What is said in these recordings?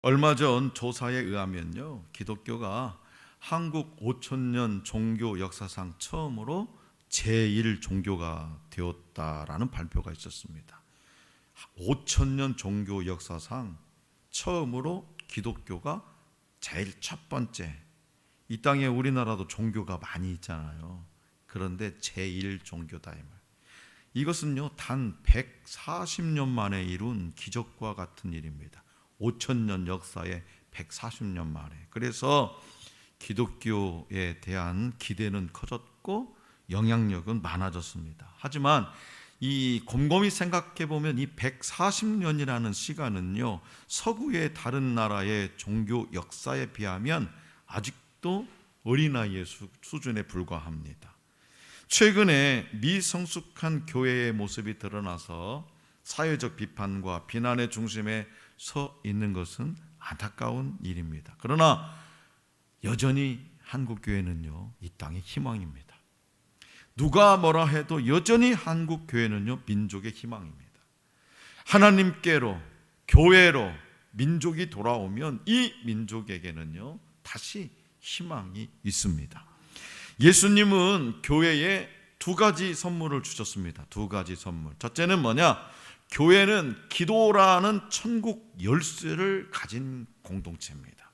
얼마 전 조사에 의하면요, 기독교가 한국 5천년 종교 역사상 처음으로 제1종교가 되었다라는 발표가 있었습니다. 5천년 종교 역사상 처음으로 기독교가 제일 첫 번째, 이 땅에 우리나라도 종교가 많이 있잖아요. 그런데 제1종교다 이 말. 이것은요, 단 140년 만에 이룬 기적과 같은 일입니다. 5천년 역사에 140년 만에. 그래서 기독교에 대한 기대는 커졌고 영향력은 많아졌습니다. 하지만 이 곰곰이 생각해 보면 이 140년이라는 시간은요, 서구의 다른 나라의 종교 역사에 비하면 아직도 어린아이의 수준에 불과합니다. 최근에 미성숙한 교회의 모습이 드러나서 사회적 비판과 비난의 중심에 서 있는 것은 안타까운 일입니다. 그러나 여전히 한국교회는요, 이 땅의 희망입니다. 누가 뭐라 해도 여전히 한국교회는요, 민족의 희망입니다. 하나님께로, 교회로 민족이 돌아오면 이 민족에게는요, 다시 희망이 있습니다. 예수님은 교회에 두 가지 선물을 주셨습니다. 두 가지 선물. 첫째는 뭐냐? 교회는 기도라는 천국 열쇠를 가진 공동체입니다.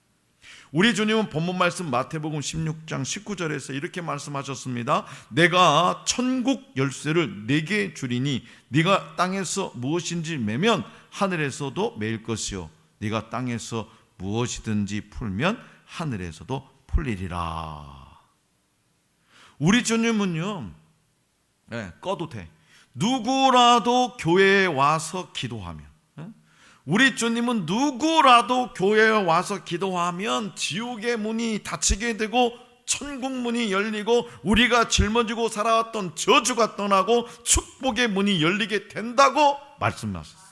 우리 주님은 본문 말씀 마태복음 16장 19절에서 이렇게 말씀하셨습니다. 내가 천국 열쇠를 네게 주리니 네가 땅에서 무엇인지 매면 하늘에서도 매일 것이요 네가 땅에서 무엇이든지 풀면 하늘에서도 풀리리라. 우리 주님은요, 꺼도 돼. 누구라도 교회에 와서 기도하면, 우리 주님은 누구라도 교회에 와서 기도하면 지옥의 문이 닫히게 되고 천국 문이 열리고 우리가 짊어지고 살아왔던 저주가 떠나고 축복의 문이 열리게 된다고 말씀하셨어요.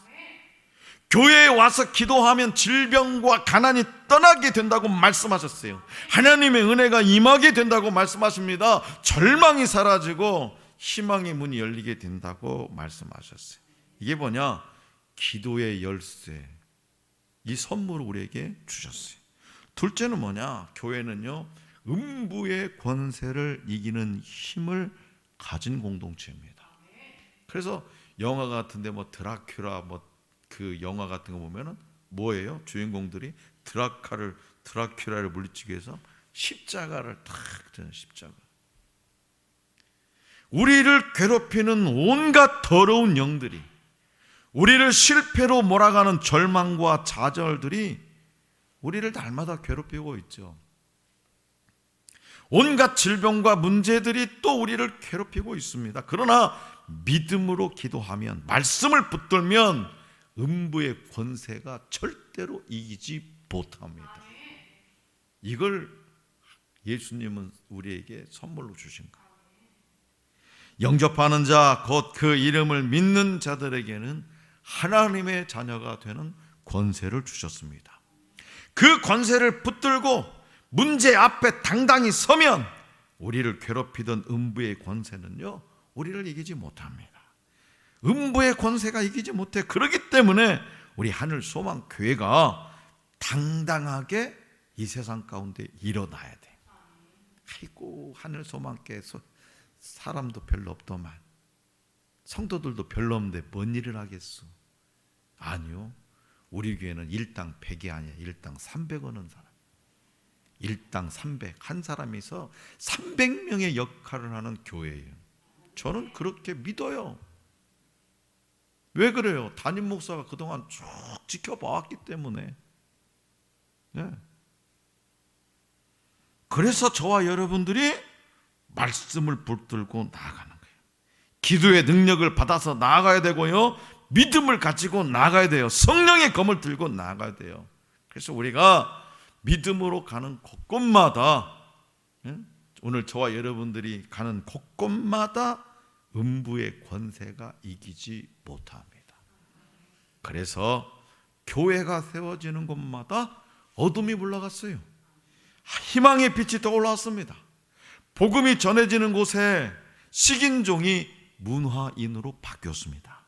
교회에 와서 기도하면 질병과 가난이 떠나게 된다고 말씀하셨어요. 하나님의 은혜가 임하게 된다고 말씀하십니다. 절망이 사라지고 희망의 문이 열리게 된다고 말씀하셨어요. 이게 뭐냐? 기도의 열쇠, 이 선물을 우리에게 주셨어요. 둘째는 뭐냐? 교회는요, 음부의 권세를 이기는 힘을 가진 공동체입니다. 그래서 영화 같은데 드라큘라 그 영화 같은 거 보면은 뭐예요? 주인공들이 드라큘라를 물리치기 위해서 십자가를 탁 드는 십자가. 우리를 괴롭히는 온갖 더러운 영들이, 우리를 실패로 몰아가는 절망과 좌절들이 우리를 날마다 괴롭히고 있죠. 온갖 질병과 문제들이 또 우리를 괴롭히고 있습니다. 그러나 믿음으로 기도하면, 말씀을 붙들면 음부의 권세가 절대로 이기지 못합니다. 이걸 예수님은 우리에게 선물로 주신 거예요. 영접하는 자, 곧 그 이름을 믿는 자들에게는 하나님의 자녀가 되는 권세를 주셨습니다. 그 권세를 붙들고 문제 앞에 당당히 서면 우리를 괴롭히던 음부의 권세는요, 우리를 이기지 못합니다. 음부의 권세가 이기지 못해. 그렇기 때문에 우리 하늘소망 교회가 당당하게 이 세상 가운데 일어나야 돼. 아이고, 하늘소망께서 사람도 별로 없더만, 성도들도 별로 없는데 뭔 일을 하겠소? 아니요, 우리 교회는 일당 100이 아니야. 일당 300원은 사람, 일당 300, 한 사람이서 300명의 역할을 하는 교회예요. 저는 그렇게 믿어요. 왜 그래요? 담임 목사가 그동안 쭉 지켜봐왔기 때문에. 그래서 저와 여러분들이 말씀을 붙들고 나아가는 거예요. 기도의 능력을 받아서 나아가야 되고요, 믿음을 가지고 나아가야 돼요. 성령의 검을 들고 나아가야 돼요. 그래서 우리가 믿음으로 가는 곳곳마다, 오늘 저와 여러분들이 가는 곳곳마다 음부의 권세가 이기지 못합니다. 그래서 교회가 세워지는 곳마다 어둠이 물러갔어요. 희망의 빛이 떠올랐습니다. 복음이 전해지는 곳에 식인종이 문화인으로 바뀌었습니다.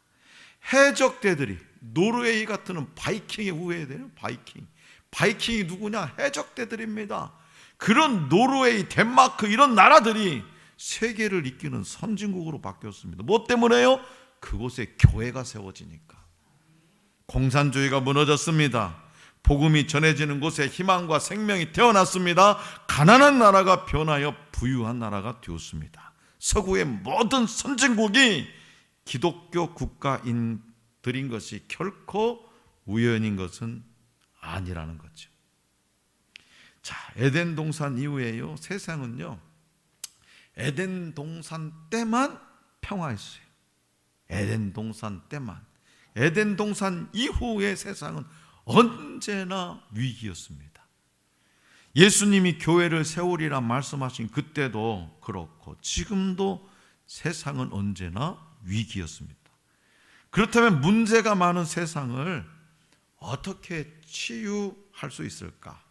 해적대들이, 노르웨이 같은 바이킹에 우회되는 바이킹, 바이킹이 누구냐? 해적대들입니다. 그런 노르웨이, 덴마크 이런 나라들이 세계를 이끄는 선진국으로 바뀌었습니다. 뭐 때문에요? 그곳에 교회가 세워지니까. 공산주의가 무너졌습니다. 복음이 전해지는 곳에 희망과 생명이 태어났습니다. 가난한 나라가 변하여 부유한 나라가 되었습니다. 서구의 모든 선진국이 기독교 국가인들인 것이 결코 우연인 것은 아니라는 거죠. 자, 에덴 동산 이후에요, 세상은요, 에덴 동산 때만 평화했어요. 에덴 동산 때만. 에덴 동산 이후의 세상은 언제나 위기였습니다. 예수님이 교회를 세우리라 말씀하신 그때도 그렇고 지금도 세상은 언제나 위기였습니다. 그렇다면 문제가 많은 세상을 어떻게 치유할 수 있을까?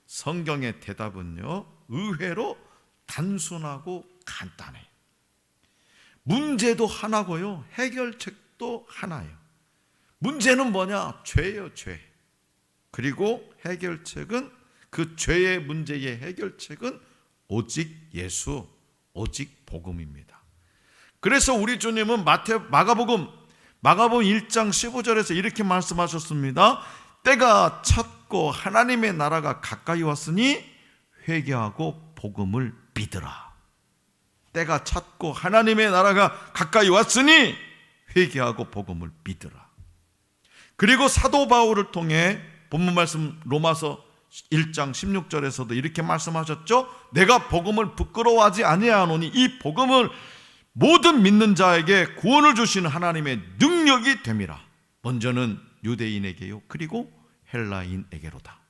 성경의 대답은요, 의외로 단순하고 간단해요. 문제도 하나고요, 해결책도 하나예요. 문제는 뭐냐? 죄예요, 죄. 그리고 해결책은, 그 죄의 문제의 해결책은 오직 예수, 오직 복음입니다. 그래서 우리 주님은 마가복음 1장 15절에서 이렇게 말씀하셨습니다. 때가 찼고 하나님의 나라가 가까이 왔으니 회개하고 복음을 믿으라. 때가 찼고 하나님의 나라가 가까이 왔으니 회개하고 복음을 믿으라. 그리고 사도 바울을 통해 본문 말씀 로마서 1장 16절에서도 이렇게 말씀하셨죠. 내가 복음을 부끄러워하지 아니하노니 이 복음을 모든 믿는 자에게 구원을 주시는 하나님의 능력이 됨이라. 먼저는 유대인에게요, 그리고 헬라인에게로다.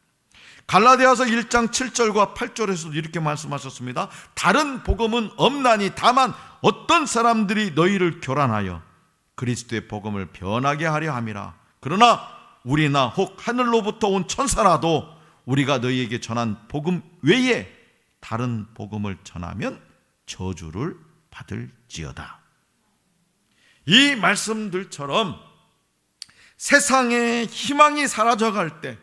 갈라디아서 1장 7절과 8절에서도 이렇게 말씀하셨습니다. 다른 복음은 없나니 다만 어떤 사람들이 너희를 교란하여 그리스도의 복음을 변하게 하려 함이라. 그러나 우리나 혹 하늘로부터 온 천사라도 우리가 너희에게 전한 복음 외에 다른 복음을 전하면 저주를 받을지어다. 이 말씀들처럼 세상의 희망이 사라져갈 때,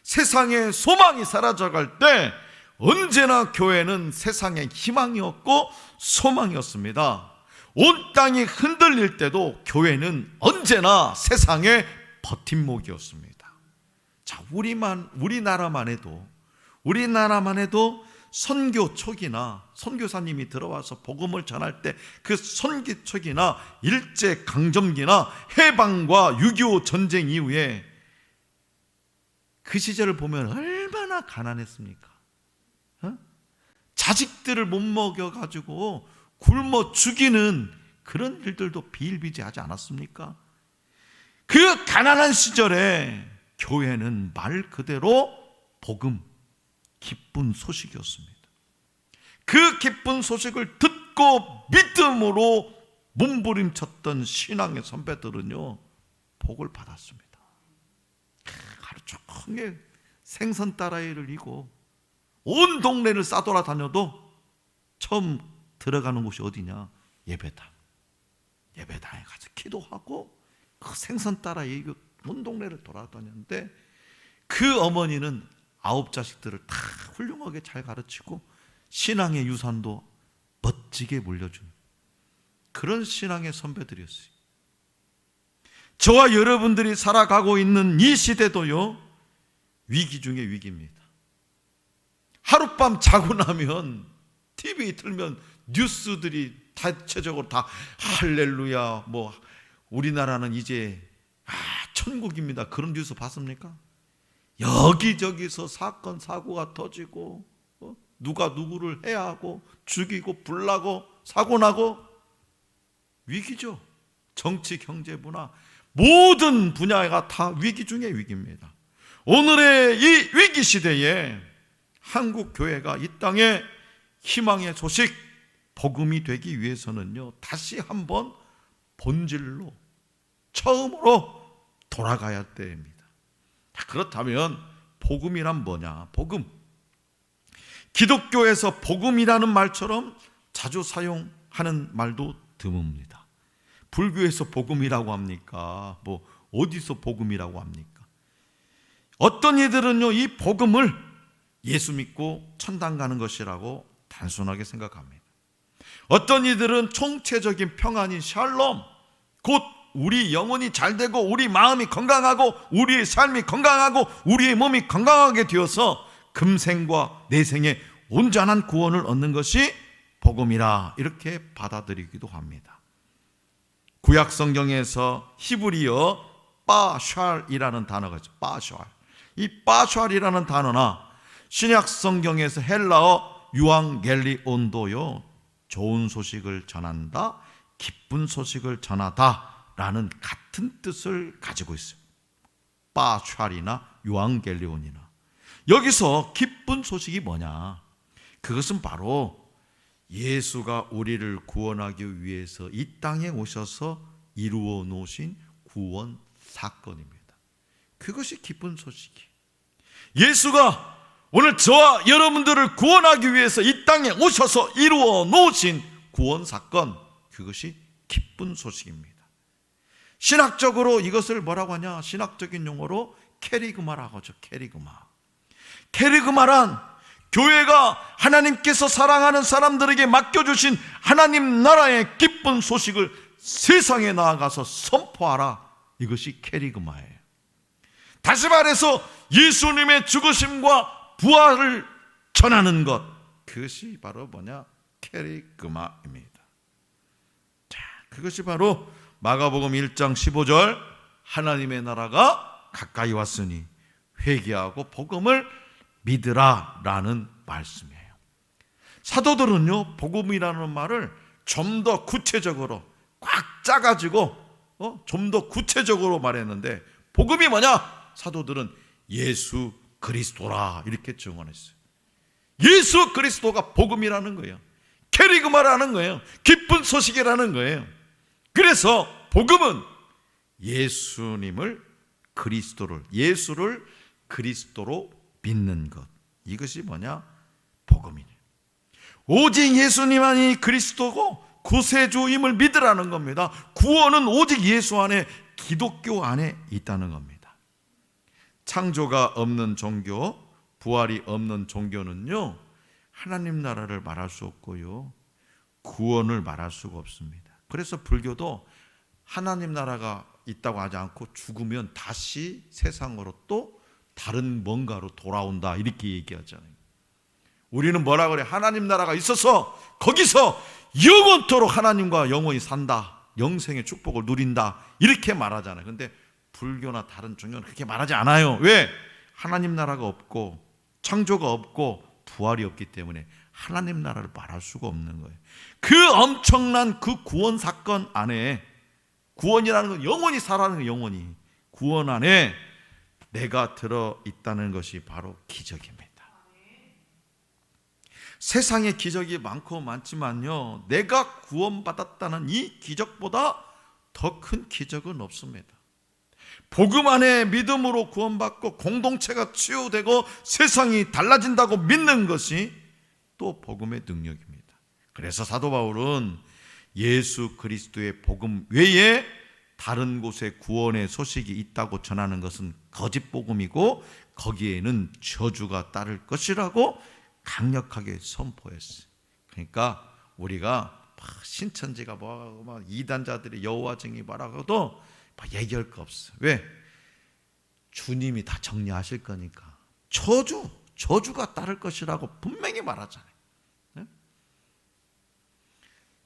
세상의 소망이 사라져갈 때 언제나 교회는 세상의 희망이었고 소망이었습니다. 온 땅이 흔들릴 때도 교회는 언제나 세상의 버팀목이었습니다. 자, 우리나라만 해도 선교 초기나 선교사님이 들어와서 복음을 전할 때 그 선교 초기나 일제 강점기나 해방과 6.25 전쟁 이후에 그 시절을 보면 얼마나 가난했습니까? 자식들을 못 먹여가지고 굶어 죽이는 그런 일들도 비일비재하지 않았습니까? 그 가난한 시절에 교회는 말 그대로 복음, 기쁜 소식이었습니다. 그 기쁜 소식을 듣고 믿음으로 몸부림쳤던 신앙의 선배들은요, 복을 받았습니다. 하루 종일 생선 따라이를 이고 온 동네를 싸돌아다녀도 처음 들어가는 곳이 어디냐? 예배당에 가서 기도하고 그 생선 따라이 온 동네를 돌아다녔는데 그 어머니는 9자식들을 다 훌륭하게 잘 가르치고 신앙의 유산도 멋지게 물려준 그런 신앙의 선배들이었어요. 저와 여러분들이 살아가고 있는 이 시대도요, 위기 중에 위기입니다. 하룻밤 자고 나면 TV 틀면 뉴스들이 대체적으로 다 할렐루야, 뭐 우리나라는 이제 천국입니다, 그런 뉴스 봤습니까? 여기저기서 사건 사고가 터지고 누가 누구를 해하고 죽이고 불나고 사고나고 위기죠. 정치, 경제, 문화 모든 분야가 다 위기 중에 위기입니다. 오늘의 이 위기 시대에 한국 교회가 이 땅에 희망의 소식, 복음이 되기 위해서는요, 다시 한번 본질로 처음으로 돌아가야 됩니다. 그렇다면 복음이란 뭐냐? 복음, 기독교에서 복음이라는 말처럼 자주 사용하는 말도 드뭅니다. 불교에서 복음이라고 합니까? 뭐 어디서 복음이라고 합니까? 어떤 이들은요, 이 복음을 예수 믿고 천당 가는 것이라고 단순하게 생각합니다. 어떤 이들은 총체적인 평안인 샬롬, 곧 우리 영혼이 잘 되고 우리 마음이 건강하고 우리의 삶이 건강하고 우리의 몸이 건강하게 되어서 금생과 내생의 온전한 구원을 얻는 것이 복음이라 이렇게 받아들이기도 합니다. 구약 성경에서 히브리어 빠샬이라는 단어가 있어요. 빠샬. 이 빠샬이라는 단어나 신약 성경에서 헬라어 유앙겔리온도요, 좋은 소식을 전한다, 기쁜 소식을 전하다 라는 같은 뜻을 가지고 있어요. 빠샬이나 유앙겔리온이나. 여기서 기쁜 소식이 뭐냐? 그것은 바로 예수가 우리를 구원하기 위해서 이 땅에 오셔서 이루어 놓으신 구원 사건입니다. 그것이 기쁜 소식이에요. 예수가 오늘 저와 여러분들을 구원하기 위해서 이 땅에 오셔서 이루어 놓으신 구원 사건, 그것이 기쁜 소식입니다. 신학적으로 이것을 뭐라고 하냐? 신학적인 용어로 케리그마라고 하죠. 케리그마. 케리그마란 교회가 하나님께서 사랑하는 사람들에게 맡겨주신 하나님 나라의 기쁜 소식을 세상에 나아가서 선포하라. 이것이 케리그마예요. 다시 말해서 예수님의 죽으심과 부활을 전하는 것, 그것이 바로 뭐냐? 케리그마입니다. 자, 그것이 바로 마가복음 1장 15절 하나님의 나라가 가까이 왔으니 회개하고 복음을 믿으라 라는 말씀이에요. 사도들은요, 복음이라는 말을 좀 더 구체적으로 꽉 짜가지고 좀 더 구체적으로 말했는데, 복음이 뭐냐? 사도들은 예수 그리스도라 이렇게 증언했어요. 예수 그리스도가 복음이라는 거예요. 케리그마라는 거예요. 기쁜 소식이라는 거예요. 그래서 복음은 예수님을 예수를 그리스도로 믿는 것, 이것이 뭐냐? 복음이에요. 오직 예수님만이 그리스도고 구세주임을 믿으라는 겁니다. 구원은 오직 예수 안에, 기독교 안에 있다는 겁니다. 창조가 없는 종교, 부활이 없는 종교는요, 하나님 나라를 말할 수 없고요, 구원을 말할 수가 없습니다. 그래서 불교도 하나님 나라가 있다고 하지 않고 죽으면 다시 세상으로 또 다른 뭔가로 돌아온다 이렇게 얘기하잖아요. 우리는 뭐라 그래? 하나님 나라가 있어서 거기서 영원토록 하나님과 영원히 산다, 영생의 축복을 누린다 이렇게 말하잖아요. 근데 불교나 다른 종교는 그렇게 말하지 않아요. 왜? 하나님 나라가 없고 창조가 없고 부활이 없기 때문에 하나님 나라를 말할 수가 없는 거예요. 그 엄청난 그 구원 사건 안에, 구원이라는 건 영원히 살아가는 거예요. 영원히 구원 안에 내가 들어있다는 것이 바로 기적입니다. 세상에 기적이 많고 많지만요, 내가 구원받았다는 이 기적보다 더 큰 기적은 없습니다. 복음 안에 믿음으로 구원받고 공동체가 치유되고 세상이 달라진다고 믿는 것이 또 복음의 능력입니다. 그래서 사도 바울은 예수 그리스도의 복음 외에 다른 곳에 구원의 소식이 있다고 전하는 것은 거짓 복음이고 거기에는 저주가 따를 것이라고 강력하게 선포했어요. 그러니까 우리가 신천지가 뭐하고 이단자들이 여호와 증이 뭐라고도 얘기할 거 없어. 왜? 주님이 다 정리하실 거니까. 저주가 따를 것이라고 분명히 말하잖아요. 네?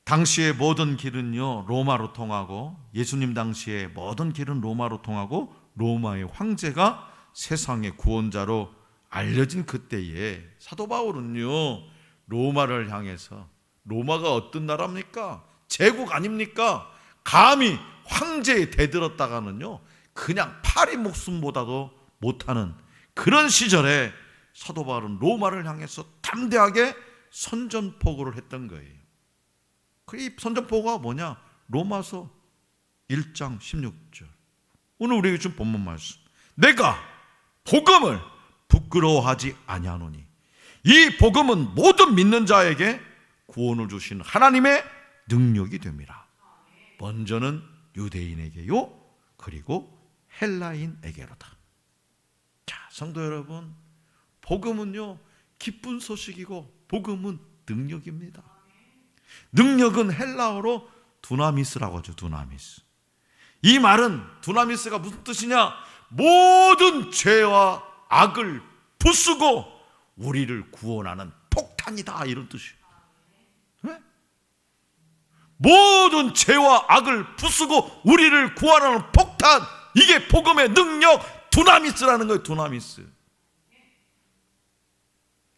당시의 모든 길은요 로마로 통하고, 예수님 당시의 모든 길은 로마로 통하고, 로마의 황제가 세상의 구원자로 알려진 그때에 사도 바울은요 로마를 향해서, 로마가 어떤 나라입니까? 제국 아닙니까? 감히 황제에 대들었다가는요 그냥 파리 목숨보다도 못하는 그런 시절에 사도 바울은 로마를 향해서 담대하게 선전포고를 했던 거예요. 이 선전포고가 뭐냐? 로마서 1장 16절, 오늘 우리에게 준 본문 말씀, 내가 복음을 부끄러워하지 아니하노니 이 복음은 모든 믿는 자에게 구원을 주시는 하나님의 능력이 됨이라. 먼저는 유대인에게요, 그리고 헬라인에게로다. 자, 성도 여러분, 복음은요 기쁜 소식이고 복음은 능력입니다. 능력은 헬라어로 두나미스라고 하죠. 두나미스. 이 말은, 두나미스가 무슨 뜻이냐? 모든 죄와 악을 부수고 우리를 구원하는 폭탄이다, 이런 뜻이에요. 네? 모든 죄와 악을 부수고 우리를 구원하는 폭탄, 이게 복음의 능력, 두나미스라는 거예요. 두나미스.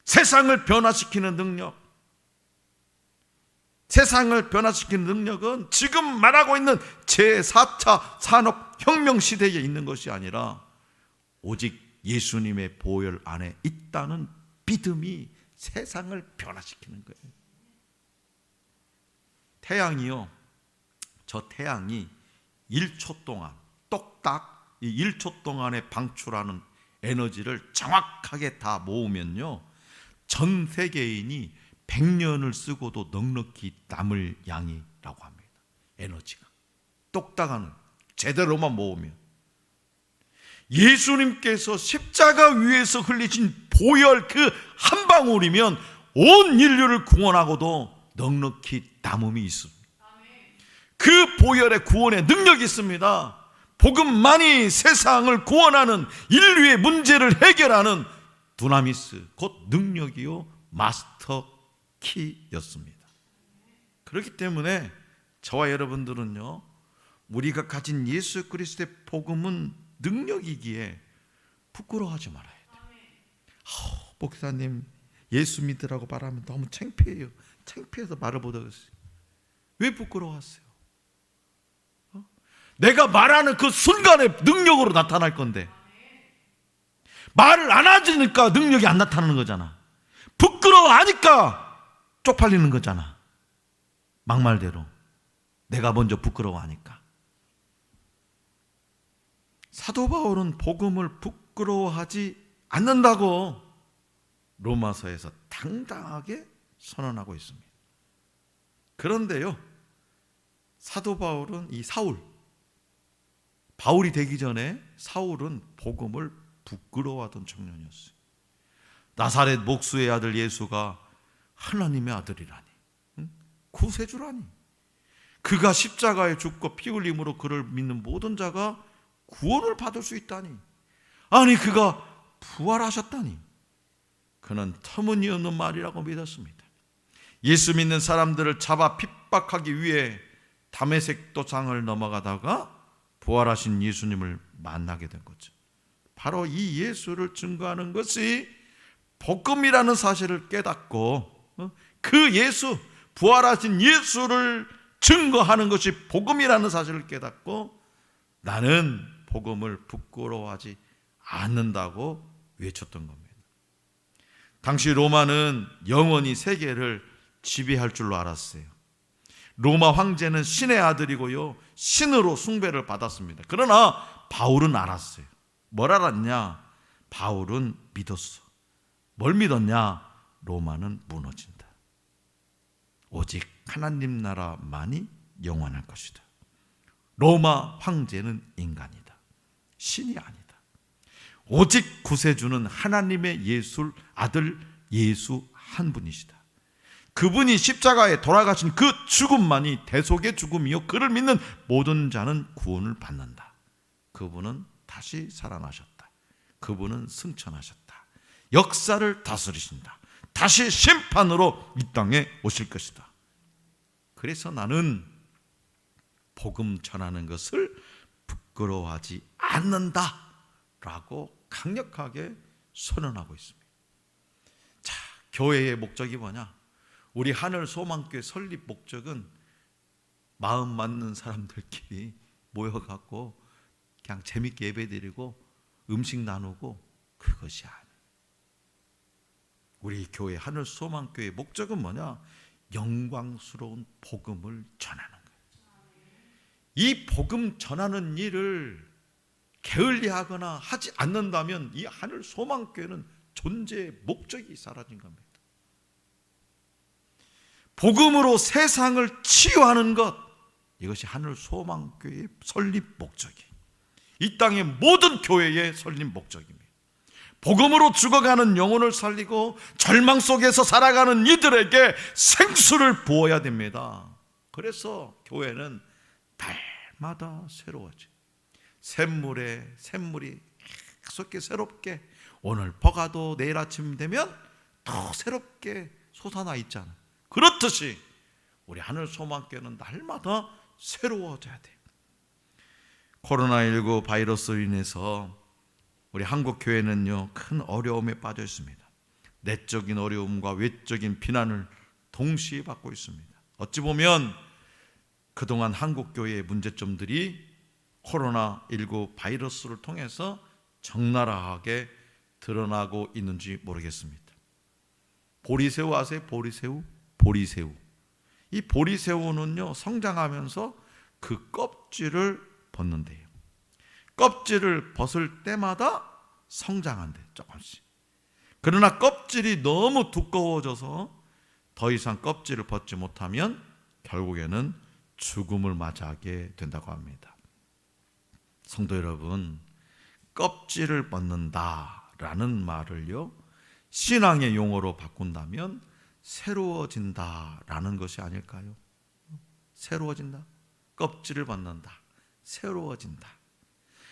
세상을 변화시키는 능력, 세상을 변화시키는 능력은 지금 말하고 있는 제4차 산업혁명 시대에 있는 것이 아니라 오직 예수님의 보혈 안에 있다는 믿음이 세상을 변화시키는 거예요. 태양이요, 저 태양이 1초 동안 똑딱 이 1초 동안에 방출하는 에너지를 정확하게 다 모으면요, 전 세계인이 100년을 쓰고도 넉넉히 남을 양이라고 합니다. 에너지가 똑딱한, 제대로만 모으면. 예수님께서 십자가 위에서 흘리신 보혈 그 한 방울이면 온 인류를 구원하고도 넉넉히 남음이 있습니다. 그 보혈의 구원의 능력이 있습니다. 복음만이 세상을 구원하는, 인류의 문제를 해결하는 두나미스, 곧 능력이요 마스터 키였습니다. 그렇기 때문에 저와 여러분들은요, 우리가 가진 예수 그리스도의 복음은 능력이기에 부끄러워하지 말아야 돼요. 목사님 예수 믿으라고 말하면 너무 창피해요. 창피해서 말을 못하겠어요. 왜 부끄러워하세요? 내가 말하는 그 순간에 능력으로 나타날 건데, 말을 안 하니까 능력이 안 나타나는 거잖아. 부끄러워하니까 쪽팔리는 거잖아. 막말대로 내가 먼저 부끄러워하니까. 사도 바울은 복음을 부끄러워하지 않는다고 로마서에서 당당하게 선언하고 있습니다. 그런데요, 사도 바울은 이 바울이 되기 전에 사울은 복음을 부끄러워하던 청년이었어요. 나사렛 목수의 아들 예수가 하나님의 아들이라니, 구세주라니, 그가 십자가에 죽고 피 흘림으로 그를 믿는 모든 자가 구원을 받을 수 있다니, 아니 그가 부활하셨다니, 그는 터무니없는 말이라고 믿었습니다. 예수 믿는 사람들을 잡아 핍박하기 위해 다메섹 도상을 넘어가다가 부활하신 예수님을 만나게 된 거죠. 바로 이 예수를 증거하는 것이 복음이라는 사실을 깨닫고, 그 예수, 부활하신 예수를 증거하는 것이 복음이라는 사실을 깨닫고 나는 복음을 부끄러워하지 않는다고 외쳤던 겁니다. 당시 로마는 영원히 세계를 지배할 줄로 알았어요. 로마 황제는 신의 아들이고요, 신으로 숭배를 받았습니다. 그러나 바울은 알았어요. 뭘 알았냐? 바울은 믿었어. 뭘 믿었냐? 로마는 무너진다. 오직 하나님 나라만이 영원할 것이다. 로마 황제는 인간이다. 신이 아니다. 오직 구세주는 하나님의 아들 예수 한 분이시다. 그분이 십자가에 돌아가신 그 죽음만이 대속의 죽음이요, 그를 믿는 모든 자는 구원을 받는다. 그분은 다시 살아나셨다. 그분은 승천하셨다. 역사를 다스리신다. 다시 심판으로 이 땅에 오실 것이다. 그래서 나는 복음 전하는 것을 부끄러워하지 않는다라고 강력하게 선언하고 있습니다. 자, 교회의 목적이 뭐냐? 우리 하늘 소망교회 설립 목적은 마음 맞는 사람들끼리 모여갖고 그냥 재밌게 예배드리고 음식 나누고, 그것이 아니에요. 우리 교회 하늘 소망교회의 목적은 뭐냐? 영광스러운 복음을 전하는 거예요. 이 복음 전하는 일을 게을리하거나 하지 않는다면 이 하늘 소망교회는 존재의 목적이 사라진 겁니다. 복음으로 세상을 치유하는 것, 이것이 하늘 소망교회의 설립 목적이에요. 이 땅의 모든 교회의 설립 목적입니다. 복음으로 죽어가는 영혼을 살리고 절망 속에서 살아가는 이들에게 생수를 부어야 됩니다. 그래서 교회는 달마다 새로워져. 샘물이 계속 새롭게, 오늘 퍼가도 내일 아침 되면 더 새롭게 솟아나 있잖아요. 그렇듯이 우리 하늘 소망교회는 날마다 새로워져야 돼요. 코로나19 바이러스로 인해서 우리 한국 교회는요, 큰 어려움에 빠져 있습니다. 내적인 어려움과 외적인 비난을 동시에 받고 있습니다. 어찌 보면 그동안 한국 교회의 문제점들이 코로나19 바이러스를 통해서 적나라하게 드러나고 있는지 모르겠습니다. 보리새우 아세요? 보리새우. 이 보리새우는요, 성장하면서 그 껍질을 벗는대요. 껍질을 벗을 때마다 성장한대, 조금씩. 그러나 껍질이 너무 두꺼워져서 더 이상 껍질을 벗지 못하면 결국에는 죽음을 맞이하게 된다고 합니다. 성도 여러분, 껍질을 벗는다라는 말을요, 신앙의 용어로 바꾼다면 새로워진다라는 것이 아닐까요? 새로워진다, 껍질을 벗는다, 새로워진다.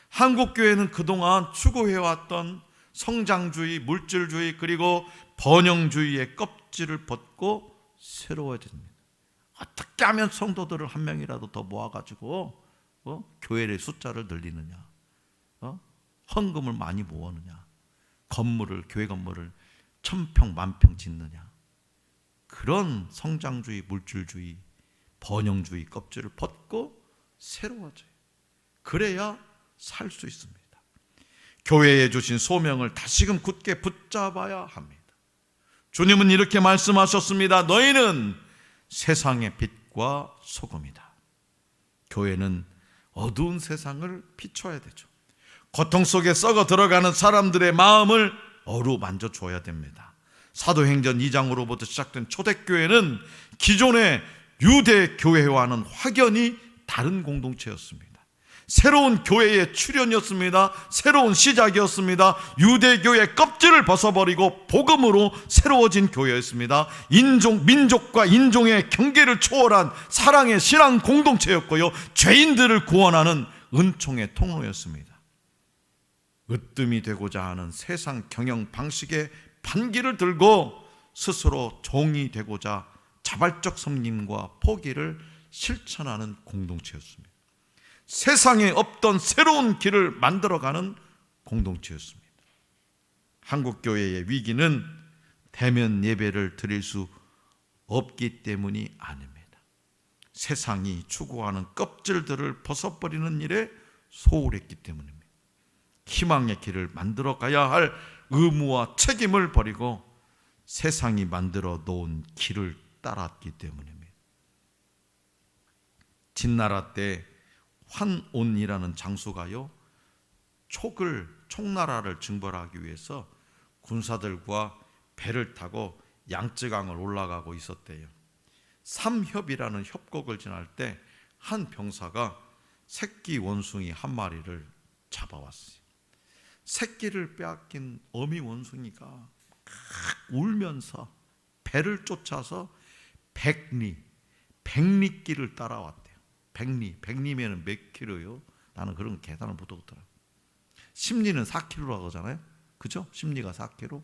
한국교회는 그동안 추구해왔던 성장주의, 물질주의, 그리고 번영주의의 껍질을 벗고 새로워집니다. 어떻게 하면 성도들을 한 명이라도 더 모아가지고 교회의 숫자를 늘리느냐, 헌금을 많이 모으느냐, 교회 건물을 1000평, 10,000평 짓느냐, 그런 성장주의, 물질주의, 번영주의 껍질을 벗고 새로워져요. 그래야 살 수 있습니다. 교회에 주신 소명을 다시금 굳게 붙잡아야 합니다. 주님은 이렇게 말씀하셨습니다. 너희는 세상의 빛과 소금이다. 교회는 어두운 세상을 비춰야 되죠. 고통 속에 썩어 들어가는 사람들의 마음을 어루만져 줘야 됩니다. 사도행전 2장으로부터 시작된 초대교회는 기존의 유대 교회와는 확연히 다른 공동체였습니다. 새로운 교회의 출현이었습니다. 새로운 시작이었습니다. 유대교의 껍질을 벗어버리고 복음으로 새로워진 교회였습니다. 민족과 인종의 경계를 초월한 사랑의 신앙 공동체였고요, 죄인들을 구원하는 은총의 통로였습니다. 으뜸이 되고자 하는 세상 경영 방식의 반기를 들고 스스로 종이 되고자 자발적 섬김과 포기를 실천하는 공동체였습니다. 세상에 없던 새로운 길을 만들어가는 공동체였습니다. 한국교회의 위기는 대면 예배를 드릴 수 없기 때문이 아닙니다. 세상이 추구하는 껍질들을 벗어버리는 일에 소홀했기 때문입니다. 희망의 길을 만들어 가야 할 의무와 책임을 버리고 세상이 만들어 놓은 길을 따랐기 때문입니다. 진나라 때 환온이라는 장수가요, 총나라를 징벌하기 위해서 군사들과 배를 타고 양쯔강을 올라가고 있었대요. 삼협이라는 협곡을 지날 때 한 병사가 새끼 원숭이 한 마리를 잡아왔어요. 새끼를 빼앗긴 어미 원숭이가 울면서 배를 쫓아서 백리길을 따라왔대요. 백리면은 몇 킬로요? 나는 그런 계산을 못하겠더라. 심리는 4킬로라고 하잖아요. 그죠? 심리가 4킬로,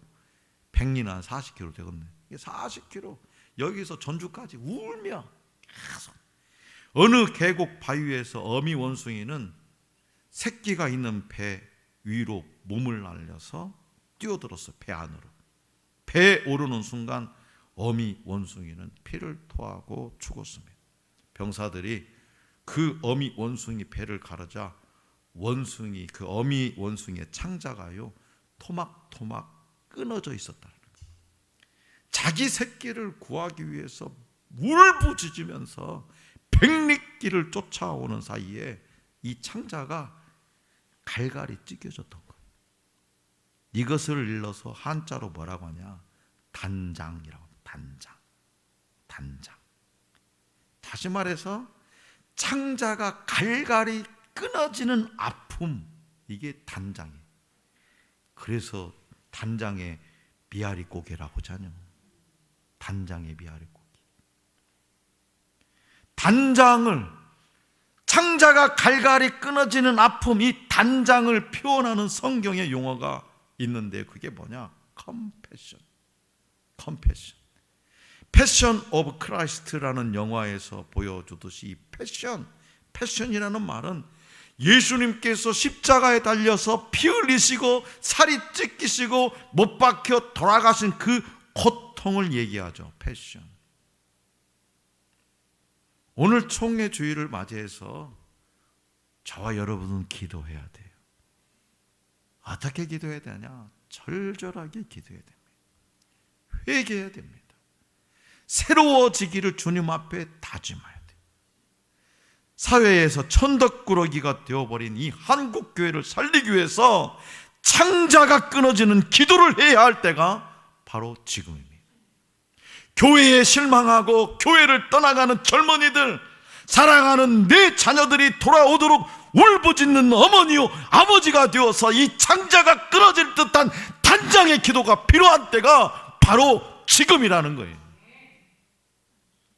백리는 한 40킬로 되겠네. 이게 40킬로, 여기서 전주까지 울며 계속. 어느 계곡 바위에서 어미 원숭이는 새끼가 있는 배 위로 몸을 날려서 뛰어들었어요. 배 안으로. 배에 오르는 순간 어미 원숭이는 피를 토하고 죽었습니다. 병사들이 그 어미 원숭이 배를 가르자 그 어미 원숭이의 창자가요, 토막토막 끊어져 있었다는 거예요. 자기 새끼를 구하기 위해서 울부짖으면서 백리길을 쫓아오는 사이에 이 창자가 갈갈이 찢겨졌던 거예요. 이것을 일러서 한자로 뭐라고 하냐, 단장이라고 합니다. 단장. 다시 말해서 창자가 갈갈이 끊어지는 아픔, 이게 단장이에요. 그래서 단장의 미아리 고개라고 하잖아요. 단장의 미아리 고개. 단장을, 창자가 갈갈이 끊어지는 아픔, 이 단장을 표현하는 성경의 용어가 있는데 그게 뭐냐? 컴패션. 패션 오브 크라이스트라는 영화에서 보여주듯이 이 패션이라는 말은 예수님께서 십자가에 달려서 피 흘리시고 살이 찢기시고 못 박혀 돌아가신 그 고통을 얘기하죠. 패션. 오늘 총회 주일을 맞이해서 저와 여러분은 기도해야 돼요. 어떻게 기도해야 되냐? 절절하게 기도해야 됩니다. 회개해야 됩니다. 새로워지기를 주님 앞에 다짐해야 돼요. 사회에서 천덕꾸러기가 되어버린 이 한국교회를 살리기 위해서 창자가 끊어지는 기도를 해야 할 때가 바로 지금입니다. 교회에 실망하고 교회를 떠나가는 젊은이들, 사랑하는 내 자녀들이 돌아오도록 울부짖는 어머니요 아버지가 되어서 이 창자가 끊어질 듯한 단장의 기도가 필요한 때가 바로 지금이라는 거예요.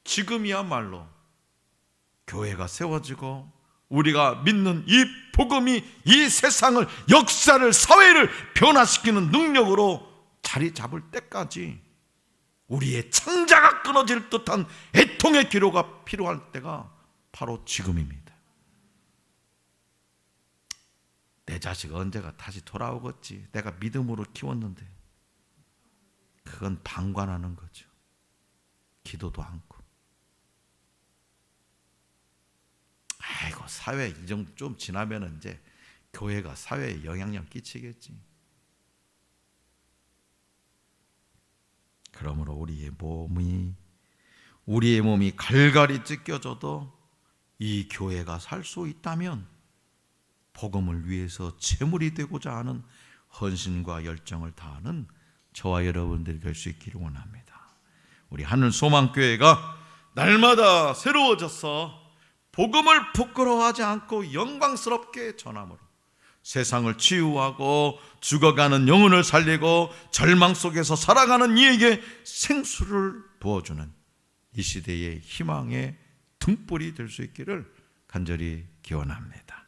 지금이야말로 교회가 세워지고 우리가 믿는 이 복음이 이 세상을, 역사를, 사회를 변화시키는 능력으로 자리 잡을 때까지 우리의 창자가 끊어질 듯한 애통의 기도가 필요할 때가 바로 지금입니다. 내 자식 언제가 다시 돌아오겠지, 내가 믿음으로 키웠는데. 그건 방관하는 거죠. 기도도 않고. 아이고, 사회 이 정도 좀 지나면 이제 교회가 사회에 영향력 끼치겠지. 그러므로 우리의 몸이 갈갈이 찢겨져도 이 교회가 살 수 있다면 복음을 위해서 제물이 되고자 하는 헌신과 열정을 다하는 저와 여러분들이 될 수 있기를 원합니다. 우리 하늘소망교회가 날마다 새로워져서 복음을 부끄러워하지 않고 영광스럽게 전함으로 세상을 치유하고 죽어가는 영혼을 살리고 절망 속에서 살아가는 이에게 생수를 부어주는 이 시대의 희망의 등불이 될 수 있기를 간절히 기원합니다.